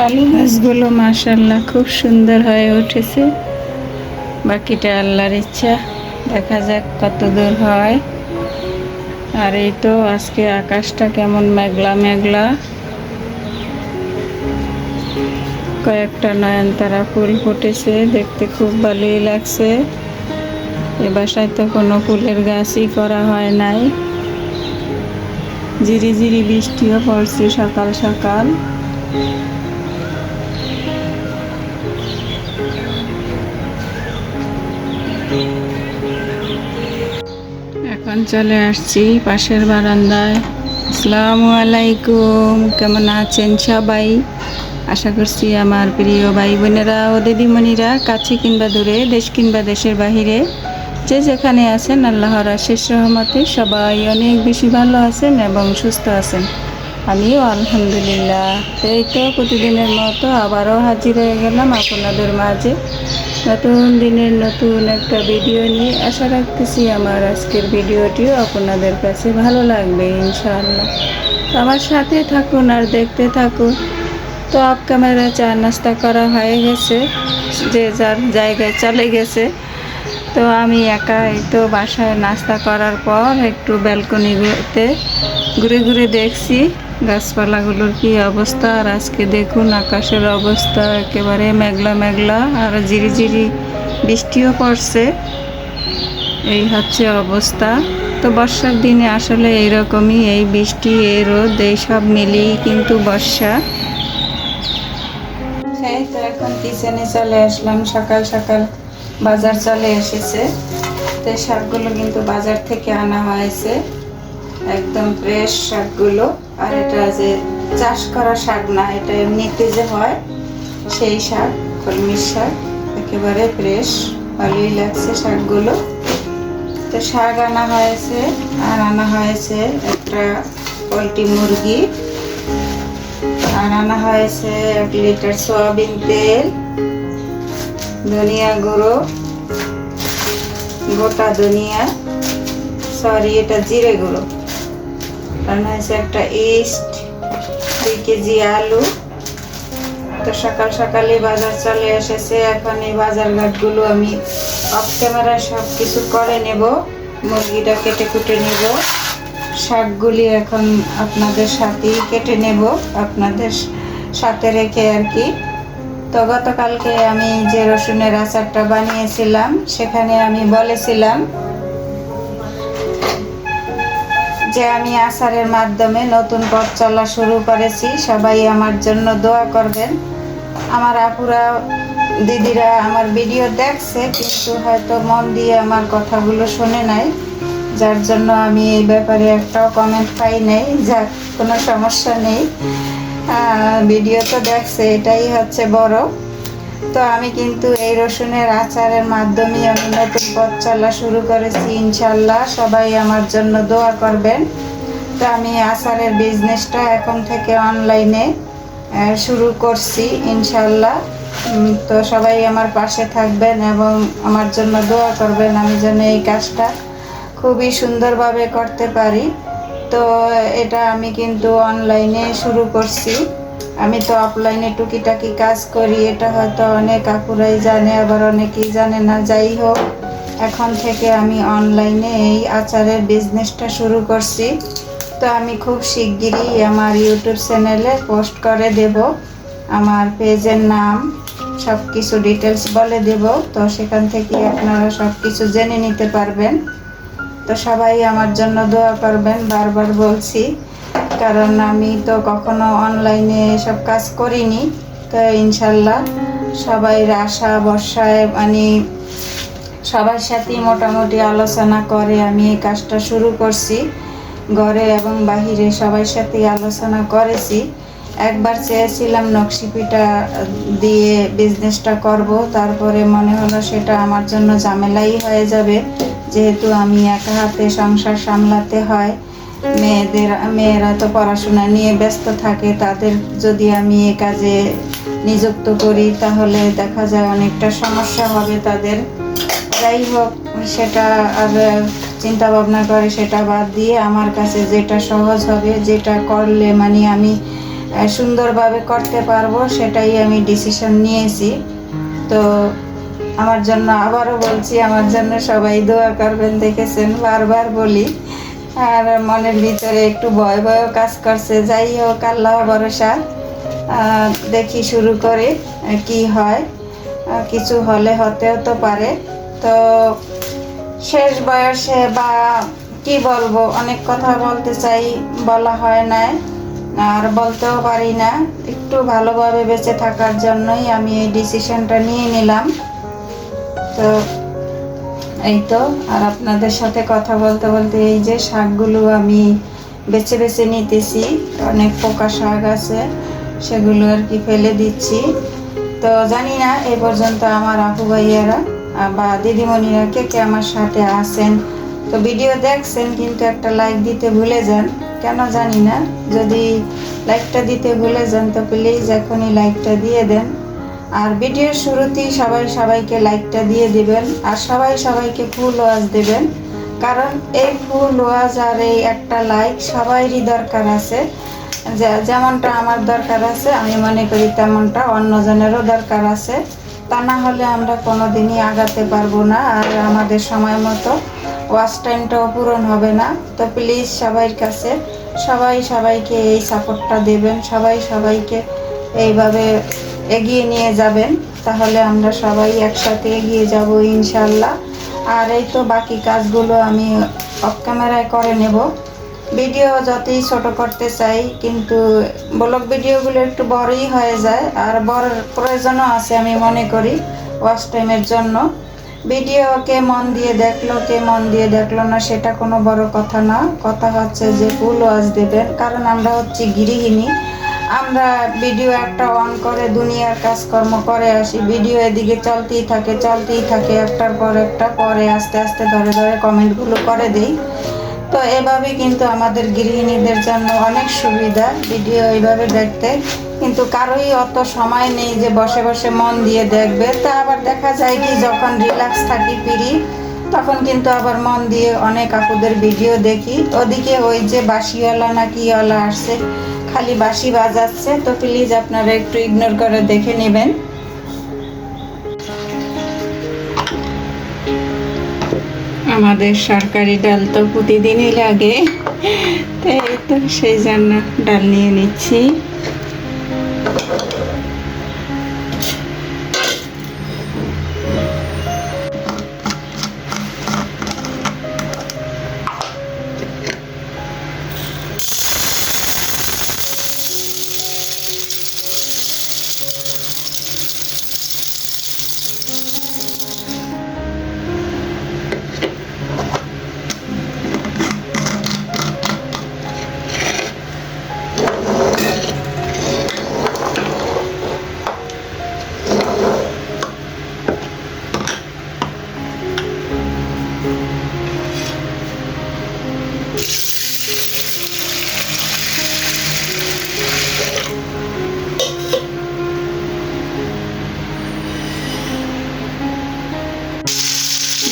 আলু গাছগুলো মাশাআল্লাহ খুব সুন্দর হয়ে উঠেছে। বাকিটা আল্লাহর ইচ্ছা, দেখা যাক কত দূর হয়। আর এই তো আজকে আকাশটা কেমন মেঘলা মেঘলা, কয়েকটা নয়নতারা ফুল ফুটেছে, দেখতে খুব ভালোই লাগছে। এ বাসায় তো কোনো ফুলের গাছই করা হয় নাই। ঝিরি ঝিরি বৃষ্টিও পড়ছে সকাল সকাল। এখন চলে আসছি পাশের বারান্দায়। আসসালামু আলাইকুম, কেমন আছেন সবাই? আশা করছি আমার প্রিয় ভাই বোনেরা ও দিদিমণিরা কাছে কিংবা দূরে, দেশ কিংবা দেশের বাহিরে, যে যেখানে আছেন আল্লাহর অশেষ রহমতে সবাই অনেক বেশি ভালো আছেন এবং সুস্থ আছেন। আমিও আলহামদুলিল্লাহ। এই তো প্রতিদিনের মতো আবারও হাজির হয়ে গেলাম আপনাদের মাঝে নতুন দিনের নতুন একটা ভিডিও নিয়ে। আশা রাখতেছি আমার আজকের ভিডিওটিও আপনাদের কাছে ভালো লাগবে ইনশাআল্লাহ। আমার সাথে থাকুন আর দেখতে থাকুন। তো অফ ক্যামেরা চা নাস্তা করা হয়ে গেছে, যে যার জায়গায় চলে গেছে। তো আমি একা এই তো বাসায় নাস্তা করার পর একটু ব্যালকনিতে ঘুরে ঘুরে দেখছি গাছপালাগুলোর কি অবস্থা। আর আজকে দেখুন আকাশের অবস্থা একেবারে মেঘলা মেঘলা, আর ঝিরিঝিরি বৃষ্টিও পড়ছে। এই হচ্ছে অবস্থা। তো বর্ষার দিনে আসলে এইরকমই, এই বৃষ্টি এই রোদ এই সব মিলিয়ে কিন্তু বর্ষা। হ্যাঁ, তো এখন কিচেনে চলে আসলাম। সকাল সকাল বাজার চলে এসেছে। তো শাকগুলো কিন্তু বাজার থেকে আনা হয়েছে, একদম ফ্রেশ শাকগুলো। আর এটা যে চাষ করা শাক না, এটা এমনিতে যে হয় সেই শাক, কলমির শাক, একেবারে ফ্রেশ, ভালোই লাগছে শাকগুলো। তো শাক আনা হয়েছে, আর আনা হয়েছে একটা পোলট্রি মুরগি, আর আনা হয়েছে 1 লিটার সয়াবিন তেল, ধনিয়া গুঁড়ো, গোটা ধনিয়া, সরি এটা জিরে গুঁড়ো, রান্না হয়েছে একটা ইস্ট, 2 কেজি আলু। তো সকাল সকালে বাজার চলে এসেছে। এখন এই বাজার ঘাটগুলো আমি অফ ক্যামেরায় সব কিছু করে নেব। মুরগিটা কেটে কুটে নেব, শাকগুলি এখন আপনাদের সাথেই কেটে নেব, আপনাদের সাথে রেখে আর কি। তো গতকালকে আমি যে রসুনের আচারটা বানিয়েছিলাম, সেখানে আমি বলেছিলাম যে আমি আচারের মাধ্যমে নতুন পথ চলা শুরু করেছি। সবাই আমার জন্য দোয়া করবেন। আমার আপুরা দিদিরা আমার ভিডিও দেখছে, কিন্তু হয়তো মন দিয়ে আমার কথাগুলো শুনে নাই, যার জন্য আমি এই ব্যাপারে একটাও কমেন্ট পাই নাই। যাক, কোনো সমস্যা নেই, ভিডিও তো দেখছে, এটাই হচ্ছে বড়। তো আমি কিন্তু এই রসুনের আচারের মাধ্যমে আমি নতুন পথ চলা শুরু করেছি ইনশাল্লাহ। সবাই আমার জন্য দোয়া করবেন। তো আমি আচারের বিজনেসটা এখন থেকে অনলাইনে শুরু করছি ইনশাল্লাহ। তো সবাই আমার পাশে থাকবেন এবং আমার জন্য দোয়া করবেন, আমি যেন এই কাজটা খুবই সুন্দরভাবে করতে পারি। তো এটা আমি কিন্তু অনলাইনে শুরু করছি। আমি তো অফলাইনে টুকিটাকি কাজ করি, এটা হয়তো অনেক আপুরাই জানে, আবার অনেকেই জানে না। যাই হোক, এখন থেকে আমি অনলাইনে এই আচারের বিজনেসটা শুরু করছি। তো আমি খুব শিগগিরই আমার ইউটিউব চ্যানেলে পোস্ট করে দেব, আমার পেজের নাম সব কিছু ডিটেলস বলে দেব। তো সেখান থেকে আপনারা সব কিছু জেনে নিতে পারবেন। তো সবাই আমার জন্য দোয়া করবেন, বারবার বলছি, কারণ আমি তো কখনো অনলাইনে এসব কাজ করিনি। তো ইনশাল্লাহ সবাই আশা ভরসায় মানে সবার সাথেই মোটামুটি আলোচনা করে আমি এই কাজটা শুরু করছি। ঘরে এবং বাহিরে সবার সাথেই আলোচনা করেছি। একবার চেয়েছিলাম নকশিপিঠা দিয়ে বিজনেসটা করব, তারপরে মনে হলো সেটা আমার জন্য ঝামেলাই হয়ে যাবে, যেহেতু আমি একা হাতে সংসার সামলাতে হয়। মেয়েরা তো পড়াশোনা নিয়ে ব্যস্ত থাকে, তাদের যদি আমি এ কাজে নিযুক্ত করি তাহলে দেখা যায় অনেকটা সমস্যা হবে তাদের। যাই হোক, সেটা আর চিন্তা ভাবনা করে সেটা বাদ দিয়ে আমার কাছে যেটা সহজ হবে, যেটা করলে মানে আমি সুন্দরভাবে করতে পারবো, সেটাই আমি ডিসিশন নিয়েছি। তো আমার জন্য আবারও বলছি, আমার জন্য সবাই দোয়া করবেন। দেখেছেন বারবার বলি, আর মনের ভিতরে একটু ভয় ভয়ও কাজ করছে। যাই হোক, আল্লাহ ভরসা, দেখি শুরু করে কি হয়। কিছু হলে হতেও তো পারে। তো শেষ বয়সে বা কি বলবো, অনেক কথা বলতে চাই, বলা হয় না আর বলতেও পারি না। একটু ভালোভাবে বেঁচে থাকার জন্যই আমি এই ডিসিশনটা নিয়ে নিলাম। তো এই তো, আর আপনাদের সাথে কথা বলতে বলতে এই যে শাকগুলো আমি বেছে বেছে নিতেছি। অনেক পোকা শাক আছে, সেগুলো আর কি ফেলে দিচ্ছি। তো জানি না এই পর্যন্ত আমার আপু ভাইয়ারা বা দিদিমণিরা কে কে আমার সাথে আছেন। তো ভিডিও দেখছেন কিন্তু একটা লাইক দিতে ভুলে যান, কেন জানি না। যদি লাইকটা দিতে ভুলে যান তো প্লিজ এখনই লাইকটা দিয়ে দেন। আর ভিডিওর শুরুতেই সবাই সবাইকে লাইকটা দিয়ে দিবেন, আর সবাই সবাইকে ফুল ওয়াজ দেবেন। কারণ এই ফুল ওয়াজ আর এই একটা লাইক সবারই দরকার আছে। যেমনটা আমার দরকার আছে, আমি মনে করি তেমনটা অন্যজনেরও দরকার আছে। তা না হলে আমরা কোনোদিনই আগাতে পারবো না, আর আমাদের সময় মতো ওয়াচ টাইমটাও পূরণ হবে না। তো প্লিজ সবার কাছে সবাই সবাইকে এই সাপোর্টটা দেবেন, সবাই সবাইকে এইভাবে এগিয়ে নিয়ে যাবেন, তাহলে আমরা সবাই একসাথে এগিয়ে যাব ইনশাল্লাহ। আর এই তো বাকি কাজগুলো আমি অফ ক্যামেরায় করে নেব। ভিডিও যতই ছোট করতে চাই, কিন্তু ব্লগ ভিডিওগুলো একটু বড়ই হয়ে যায়, আর বড় প্রয়োজনও আছে আমি মনে করি ওয়াচ টাইমের জন্য। ভিডিও কে মন দিয়ে দেখলো কে মন দিয়ে দেখলো না সেটা কোনো বড় কথা না, কথা হচ্ছে যে ফুল ওয়াচ দেবেন। কারণ আমরা হচ্ছি গৃহিণী, আমরা ভিডিও একটা অন করে দুনিয়ার কাজকর্ম করে আসি, ভিডিও এদিকে চলতেই থাকে একটার পর একটা, পরে আস্তে আস্তে ধরে ধরে কমেন্টগুলো করে দিই। তো এভাবে কিন্তু আমাদের গৃহিণীদের জন্য অনেক সুবিধা ভিডিও এইভাবে দেখতে। কিন্তু কারোই অত সময় নেই যে বসে বসে মন দিয়ে দেখবে। তা আবার দেখা যায় কি, যখন রিল্যাক্স থাকি ফ্রি, তখন কিন্তু আবার মন দিয়ে অনেক আপুদের ভিডিও দেখি। ওদিকে ওই যে বাঁশিওয়ালা না কিওয়ালা আসছে, খালি বাঁশি বাজাচ্ছে। তো প্লিজ আপনারা একটু ইগনোর করে দেখে নেবেন। আমাদের সরকারি ডাল তো প্রতিদিনই লাগে, তাই তো সেই জন্য ডাল নিয়ে নিচ্ছি।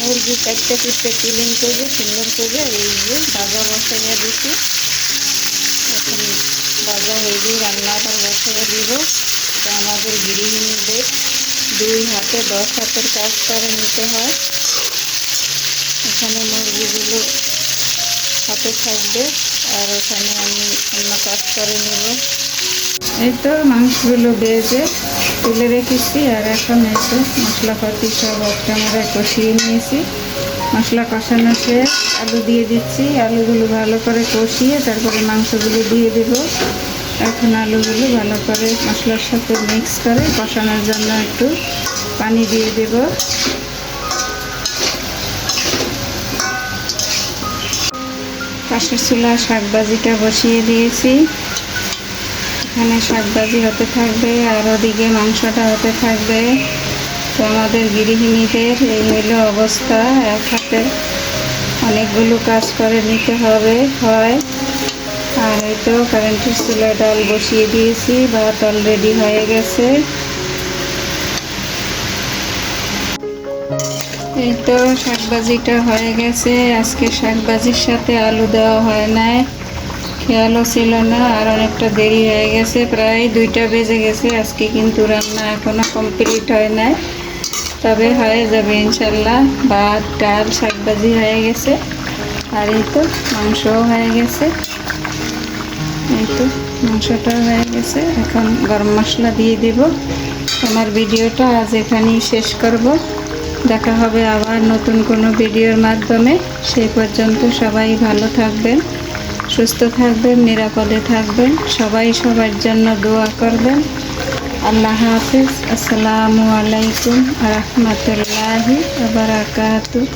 মুরগি চারটে পিসে ক্লিন করবে সুন্দর করে, এই যে ভাজা বসাইয়া দিচ্ছি। এখন ভাজা হয়ে দিয়ে রান্না আবার বসাইয়া দিব। তো আমাদের গৃহিণীদের 2 হাতে 10 হাতের কাজ করে নিতে হয়। এখানে মুরগিগুলো হাতে থাকবে, আর এখানে আমি অন্য কাজ করে নেব। এই তো মাংসগুলো ভেজে তুলে রেখেছি, আর এখন এই তো মশলাপাতি সব ক্যামেরায় কষিয়ে নিয়েছি। মশলা কষানো শেষ, আলু দিয়ে দিচ্ছি। আলুগুলো ভালো করে কষিয়ে তারপরে মাংসগুলো দিয়ে দেব। এখন আলুগুলো ভালো করে মশলার সাথে মিক্স করে কষানোর জন্য একটু পানি দিয়ে দেব। পাশের চুলা শাকভাজিটা বসিয়ে দিয়েছি। এখানে শাকভাজি হতে থাকবে আর ওদিকে মাংসটা হতে থাকবে। তো আমাদের গৃহিণীদের এই হলো অবস্থা, এক হাতে অনেকগুলো কাজ করে নিতে হয়। আর এই তো কারেন্টের চুলায় ডাল বসিয়ে দিয়েছি, ভাত অলরেডি হয়ে গেছে। এই তো শাকভাজিটা হয়ে গেছে। আজকে শাকভাজির সাথে আলু দেওয়া হয় নাই, খেয়ালও ছিল না, আর অনেকটা দেরি হয়ে গেছে, প্রায় 2টা বেজে গেছে। আজকে কিন্তু রান্না এখনো কমপ্লিট হয় নাই, তবে হয়ে যাবে ইনশাল্লাহ। ভাত, ডাল, শাকভাজি হয়ে গেছে, আর এই তো মাংসও হয়ে গেছে। এই তো মাংসটাও হয়ে গেছে। এখন গরম মশলা দিয়ে দেব। আমার ভিডিওটা আজ এখানেই শেষ করব। দেখা হবে আবার নতুন কোনো ভিডিওর মাধ্যমে। সেই পর্যন্ত সবাই ভালো থাকবেন, সুস্থ থাকবেন, নিরাপদে থাকবেন। সবাই সবার জন্য দোয়া করবেন। আল্লাহ হাফিজ। আসসালামু আলাইকুম ওয়া রাহমাতুল্লাহি ওয়া বারাকাতুহু।